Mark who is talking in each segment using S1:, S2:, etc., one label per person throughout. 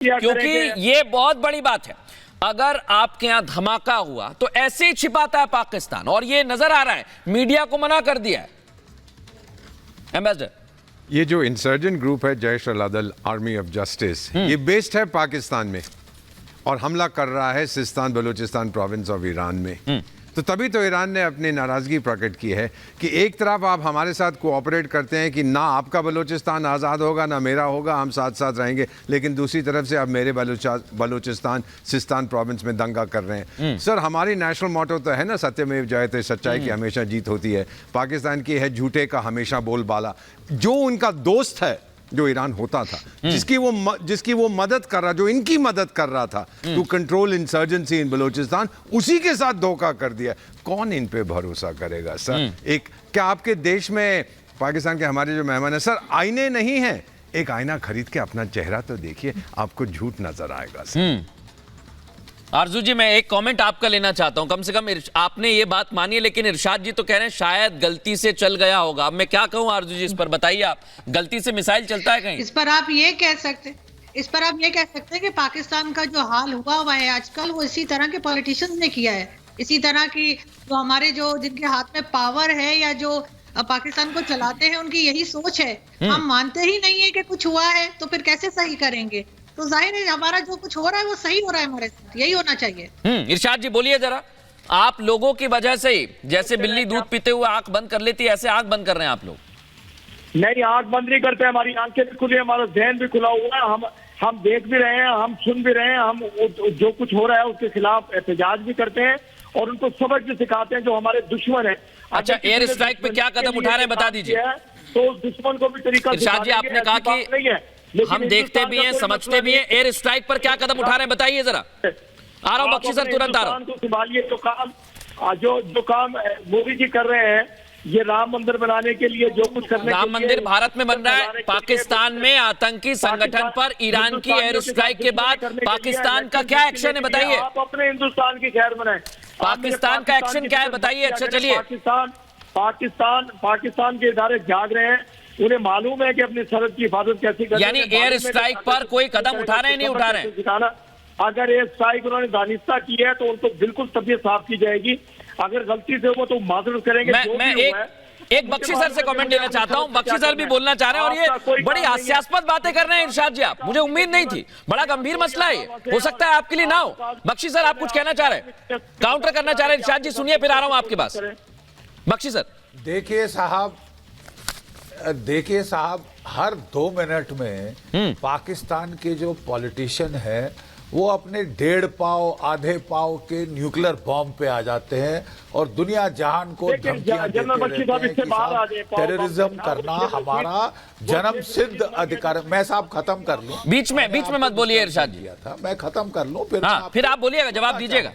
S1: क्योंकि ये बहुत बड़ी बात है। अगर आपके यहां धमाका हुआ तो ऐसे ही छिपाता है पाकिस्तान, और ये नजर आ रहा है, मीडिया को मना कर दिया है। एम्बेसडर,
S2: ये जो इंसर्जेंट ग्रुप है जैश अल-अदल आर्मी ऑफ जस्टिस, ये बेस्ड है पाकिस्तान में और हमला कर रहा है Sistan Balochistan province of Iran में। तो तभी तो ईरान ने अपनी नाराजगी प्रकट की है कि एक तरफ आप हमारे साथ कोऑपरेट करते हैं कि ना आपका बलूचिस्तान आज़ाद होगा ना मेरा होगा, हम साथ साथ रहेंगे, लेकिन दूसरी तरफ से आप मेरे बलूचिस्तान सिस्तान प्रोविंस में दंगा कर रहे हैं। सर, हमारी नेशनल मोटो तो है ना, सत्यमेव जयते, सच्चाई की हमेशा जीत होती है। पाकिस्तान की है झूठे का हमेशा बोलबाला। जो उनका दोस्त है, जो ईरान होता था, जिसकी वो मदद कर रहा, जो इनकी मदद कर रहा था टू कंट्रोल इंसर्जेंसी इन बलूचिस्तान, उसी के साथ धोखा कर दिया। कौन इन पे भरोसा करेगा सर? क्या आपके देश में पाकिस्तान के हमारे जो मेहमान है सर, आईने नहीं है? एक आईना खरीद के अपना चेहरा तो देखिए, आपको झूठ नजर आएगा सर।
S1: आरजू जी, मैं एक कमेंट आपका लेना चाहता हूं। कम से कम आपने ये बात मानी है, लेकिन इरशाद जी तो कह रहे हैं शायद गलती से चल गया होगा। अब मैं क्या कहूं आरजू जी, इस पर बताइए आप। गलती से मिसाइल चलता है कहीं?
S3: इस पर आप ये कह सकते हैं कि पाकिस्तान का जो हाल हुआ है आजकल, वो इसी तरह के पॉलिटिशियंस ने किया है। इसी तरह की जो हमारे जिनके हाथ में पावर है या जो पाकिस्तान को चलाते हैं, उनकी यही सोच है। हम मानते ही नहीं है कि कुछ हुआ है, तो फिर कैसे सही करेंगे? तो जाहिर है हमारा जो कुछ हो रहा है वो सही हो रहा है, हमारे साथ यही होना चाहिए।
S1: इरशाद जी बोलिए जरा। आप लोगों की वजह से ही, जैसे बिल्ली दूध पीते हुए आंख बंद कर लेती है, ऐसे आंख बंद कर रहे हैं आप लोग।
S4: नहीं, आंख बंद नहीं करते, हमारी आंखें भी खुली, हमारा ज़हन भी खुला हुआ है। हम देख भी रहे हैं, हम सुन भी रहे हैं, हम जो कुछ हो रहा है उसके खिलाफ एहतजाज भी करते हैं और उनको सबक भी सिखाते हैं जो हमारे दुश्मन है।
S1: अच्छा, एयर स्ट्राइक पे क्या कदम उठा रहे हैं बता दीजिए।
S4: तो दुश्मन को भी तरीका
S1: इरशाद जी, आपने कहा कि हम देखते भी हैं, समझते भी हैं, एयर स्ट्राइक पर क्या कदम उठा रहे हैं बताइए जरा। आ रहा हूं बख्शी सर, तुरंत आ रहा हूं।
S4: संभालिए। जो काम मोदी जी कर रहे हैं, ये राम मंदिर बनाने के लिए जो कुछ करने,
S1: राम मंदिर भारत में बन रहा है। पाकिस्तान में आतंकी संगठन पर ईरान की एयर स्ट्राइक के बाद पाकिस्तान का क्या एक्शन है बताइए?
S4: आप अपने हिंदुस्तान की खैर बनाएं।
S1: पाकिस्तान का एक्शन क्या है बताइए? अच्छा चलिए।
S4: पाकिस्तान के इदारे जाग रहे हैं, उन्हें मालूम है कि अपनी सरहद की हिफाजत कैसे करनी है।
S1: यानी एयर स्ट्राइक पर कोई कदम उठा रहे हैं नहीं उठा रहे हैं?
S4: अगर एयर स्ट्राइक उन्होंने दानिस्ता की है तो उनको बिल्कुल तबीयत साफ की जाएगी। अगर गलती से हो तो माजरत करेंगे।
S1: मैं एक बख्शी सर से कमेंट देना चाहता हूं। बख्शी सर भी बोलना चाह रहे हैं, और ये बड़ी हास्यास्पद बातें कर रहे हैं इरशाद जी आप। मुझे उम्मीद नहीं थी, बड़ा गंभीर मसला है, हो सकता है आपके लिए ना हो। बख्शी सर, आप कुछ कहना चाह रहे हैं, काउंटर करना चाह रहे हैं? इरशाद जी सुनिए, फिर आ रहा हूं आपके पास। बख्शी सर।
S5: देखिए साहब, हर 2 मिनट में पाकिस्तान के जो पॉलिटिशियन है वो अपने 1.5 पाव आधे पाव के न्यूक्लियर बॉम्ब पे आ जाते हैं और दुनिया जहान को धमकियां देते रहते हैं कि साहब टेररिज्म करना हमारा जन्म सिद्ध अधिकार। मैं साहब खत्म कर लूं,
S1: बीच में मत बोलिए इरशाद जी।
S5: था मैं खत्म कर लूं,
S1: फिर आप बोलिएगा, जवाब दीजिएगा।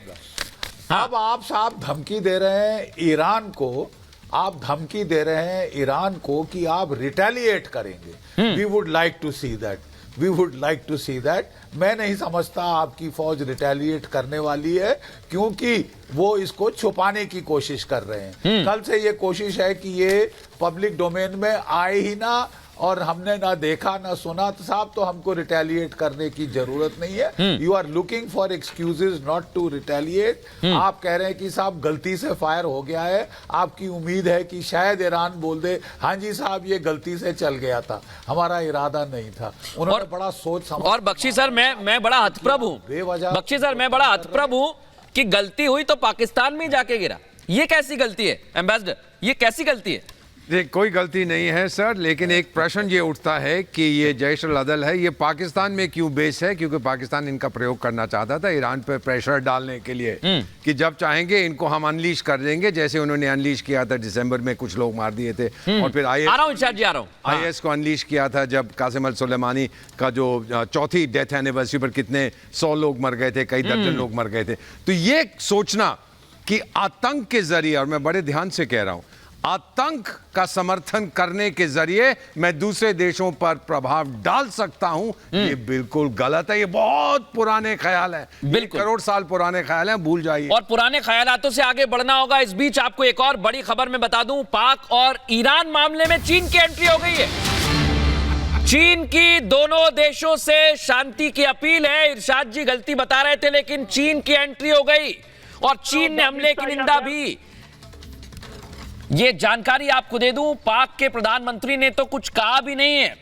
S5: अब आप साहब धमकी दे रहे हैं ईरान को, आप धमकी दे रहे हैं ईरान को कि आप रिटेलिएट करेंगे। We would like to see that. मैं नहीं समझता आपकी फौज रिटेलिएट करने वाली है, क्योंकि वो इसको छुपाने की कोशिश कर रहे हैं। कल से ये कोशिश है कि ये पब्लिक डोमेन में आए ही ना, और हमने ना देखा ना सुना, तो साहब तो हमको रिटेलिएट करने की जरूरत नहीं है। You are looking for excuses not to retaliate. आप कह रहे हैं कि साहब गलती से फायर हो गया है, आपकी उम्मीद है कि शायद ईरान बोल दे हाँ जी साहब ये गलती से चल गया था, हमारा इरादा नहीं था। उन्होंने बड़ा सोच समझ।
S1: और बख्शी सर, मैं बड़ा हतप्रभ हूं बेवजह। बख्शी सर, मैं बड़ा हतप्रभ हूं कि गलती हुई तो पाकिस्तान में जाके गिरा। ये कैसी गलती है एम्बेसडर, ये कैसी गलती है?
S2: कोई गलती नहीं है सर, लेकिन एक प्रश्न ये उठता है कि ये जैश अल-अदल है, ये पाकिस्तान में क्यों बेस है? क्योंकि पाकिस्तान इनका प्रयोग करना चाहता था ईरान पे प्रेशर डालने के लिए कि जब चाहेंगे इनको हम अनलीश कर देंगे, जैसे उन्होंने अनलीश किया था दिसंबर में, कुछ लोग मार दिए थे। और फिर IS को अनलीश किया था जब कासिम अल-सुलेमानी का जो 4थी डेथ एनिवर्सरी पर कितने 100 लोग मर गए थे, कई दर्जन लोग मर गए थे। तो ये सोचना कि आतंक के जरिए, और मैं बड़े ध्यान से कह रहा हूं, आतंक का समर्थन करने के जरिए मैं दूसरे देशों पर प्रभाव डाल सकता हूं, ये बिल्कुल गलत है। ये बहुत पुराने ख्याल है, बिल्कुल करोड़ साल पुराने ख्याल हैं, भूल जाइए।
S1: और पुराने ख्यालातों से आगे बढ़ना होगा। इस बीच आपको एक और बड़ी खबर में बता दूं, पाक और ईरान मामले में चीन की एंट्री हो गई है। चीन की दोनों देशों से शांति की अपील है। इरशाद जी गलती बता रहे थे, लेकिन चीन की एंट्री हो गई और चीन ने हमले की निंदा भी। ये जानकारी आपको दे दूं, पाक के प्रधानमंत्री ने तो कुछ कहा भी नहीं है,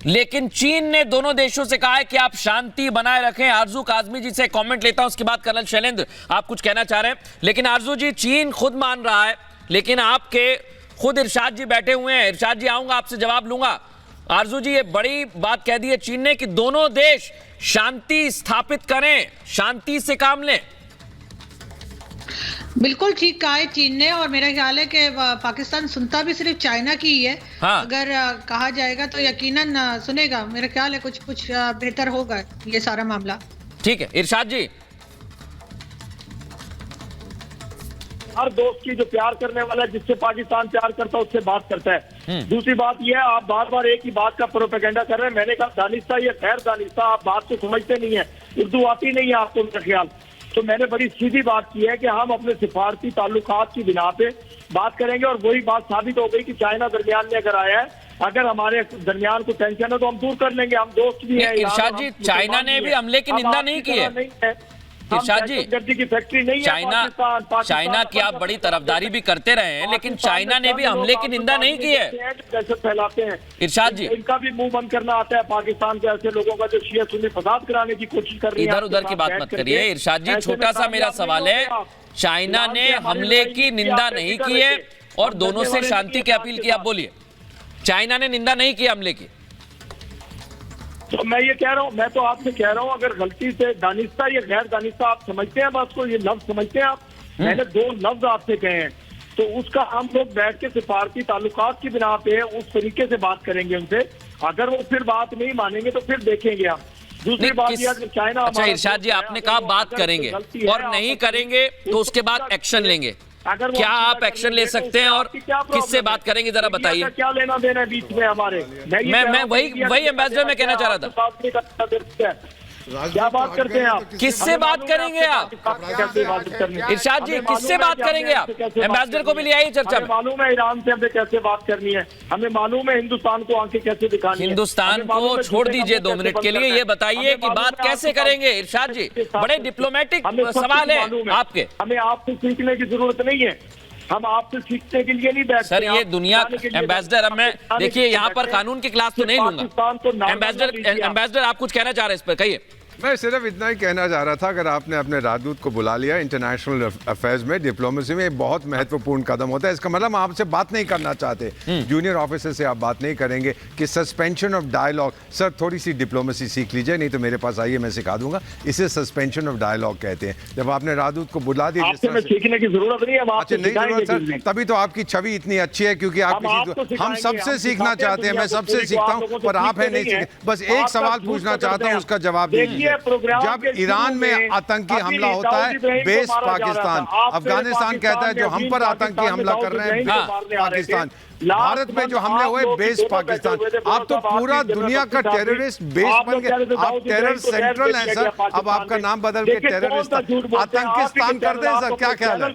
S1: लेकिन चीन ने दोनों देशों से कहा है कि आप शांति बनाए रखें। आरजू काजमी जी से कमेंट लेता हूं, उसके बाद कर्नल शैलेंद्र आप कुछ कहना चाह रहे हैं। लेकिन आरजू जी, चीन खुद मान रहा है, लेकिन आपके खुद इरशाद जी बैठे हुए हैं। इरशाद जी, आऊंगा आपसे जवाब लूंगा। आरजू जी, ये बड़ी बात कह दी है चीन ने कि दोनों देश शांति स्थापित करें, शांति से काम लें।
S3: बिल्कुल ठीक कहा है चीन ने, और मेरा ख्याल है कि पाकिस्तान सुनता भी सिर्फ चाइना की ही है।
S1: हाँ।
S3: अगर कहा जाएगा तो यकीनन सुनेगा। मेरा ख्याल है कुछ बेहतर होगा ये सारा मामला।
S1: ठीक है इरशाद जी।
S4: हर दोस्त की जो प्यार करने वाला है, जिससे पाकिस्तान प्यार करता है, उससे बात करता है। दूसरी बात यह है, आप बार बार एक ही बात का प्रोपेगेंडा कर रहे हैं। मैंने कहा दानिस्ता या गैर दानिस्ता, आप बात को समझते नहीं है, उर्दू आती नहीं है आपको मेरा ख्याल। तो मैंने बड़ी सीधी बात की है कि हम अपने सिफारती ताल्लुकात की बिना पे बात करेंगे, और वही बात साबित हो गई कि चाइना दरमियान में अगर आया है, अगर हमारे दरमियान को टेंशन है तो हम दूर कर लेंगे, हम दोस्त भी हैं।
S1: इरशाद जी, चाइना ने भी हमले की निंदा नहीं की है। इरशाद जी,
S4: की फैक्ट्री नहीं है।
S1: चाइना की आप बड़ी तरफदारी भी करते रहे हैं, लेकिन चाइना ने भी हमले की निंदा नहीं की है।
S4: दहशत फैलाते हैं
S1: इरशाद जी,
S4: इनका भी मुंह बंद करना आता है पाकिस्तान के ऐसे लोगों का जो शिया सुन्नी फसाद कराने की कोशिश कर रही है।
S1: इधर उधर की बात मत करिए इरशाद जी। छोटा सा मेरा सवाल है, चाइना ने हमले की निंदा नहीं की है और दोनों से शांति की अपील की, आप बोलिए। चाइना ने निंदा नहीं की हमले की।
S4: तो मैं ये कह रहा हूँ, मैं तो आपसे कह रहा हूँ, अगर गलती से दानिस्ता या गैर दानिस्ता आप समझते हैं बात को, ये लफ्ज समझते हैं आप, मैंने दो लफ्ज आपसे कहे हैं, तो उसका हम लोग बैठ के सिफारती ताल्लुकात की बिना पे उस तरीके से बात करेंगे उनसे। अगर वो फिर बात नहीं मानेंगे तो फिर देखेंगे हम। दूसरी बात यह है कि चाइना,
S1: अच्छा इरशाद जी, आपने कहा बात करेंगे और नहीं करेंगे तो उसके बाद एक्शन लेंगे। क्या आप एक्शन ले सकते हैं और किससे बात करेंगे, जरा बताइए।
S4: क्या लेना देना है बीच में हमारे?
S1: मैं वही एम्बेसडर में कहना चाह रहा था।
S4: क्या बात करते हैं आप?
S1: किससे बात करेंगे आप? इरशाद जी, किससे बात करेंगे आप? एम्बेसडर को भी ले आइए चर्चा में।
S4: मालूम है ईरान से हमें कैसे बात करनी है, हमें मालूम है हिंदुस्तान को आंखें कैसे दिखानी है।
S1: हिंदुस्तान को छोड़ दीजिए 2 मिनट के लिए, ये बताइए कि बात कैसे करेंगे। इरशाद जी, बड़े डिप्लोमेटिक सवाल है आपके।
S4: हमें आपसे सीखने की जरूरत नहीं है, हम आपसे सीखने के लिए नहीं बैठते।
S1: सर, ये दुनिया एम्बेसडर, अब मैं देखिए यहाँ पर कानून की क्लास तो नहीं लूंगा। एम्बेसडर आप कुछ कहना चाह रहे हैं इस पर, कहिए।
S2: मैं सिर्फ इतना ही कहना चाह रहा था, अगर आपने अपने राजदूत को बुला लिया, इंटरनेशनल अफेयर्स में, डिप्लोमेसी में बहुत महत्वपूर्ण कदम होता है। इसका मतलब आपसे बात नहीं करना चाहते, जूनियर ऑफिसर से आप बात नहीं करेंगे कि सस्पेंशन ऑफ डायलॉग। सर, थोड़ी सी डिप्लोमेसी सीख लीजिए, नहीं तो मेरे पास आइए, मैं सिखा दूंगा। इसे सस्पेंशन ऑफ डायलॉग कहते हैं। जब आपने राजदूत को बुला दिया,
S4: सीखने की जरूरत नहीं है।
S2: अच्छा, नहीं जरूरत सर, तभी तो आपकी छवि इतनी अच्छी है, क्योंकि आप हम सबसे सीखना चाहते हैं। मैं सबसे सीखता हूँ, पर आप है नहीं सीखे। बस एक सवाल पूछना चाहता हूँ, उसका जवाब दीजिए। जब ईरान में आतंकी हमला होता है, बेस पाकिस्तान, अफगानिस्तान कहता है जो हम पर आतंकी हमला कर रहे हैं पाकिस्तान, भारत में जो हमले हुए बेस पाकिस्तान। आप तो पूरा दुनिया का टेररिस्ट बेस बन गए, आप टेरर सेंट्रल हैं सर। अब आपका नाम बदल के टेररिस्ट आतंकिस्तान कर दें सर, क्या ख्याल है?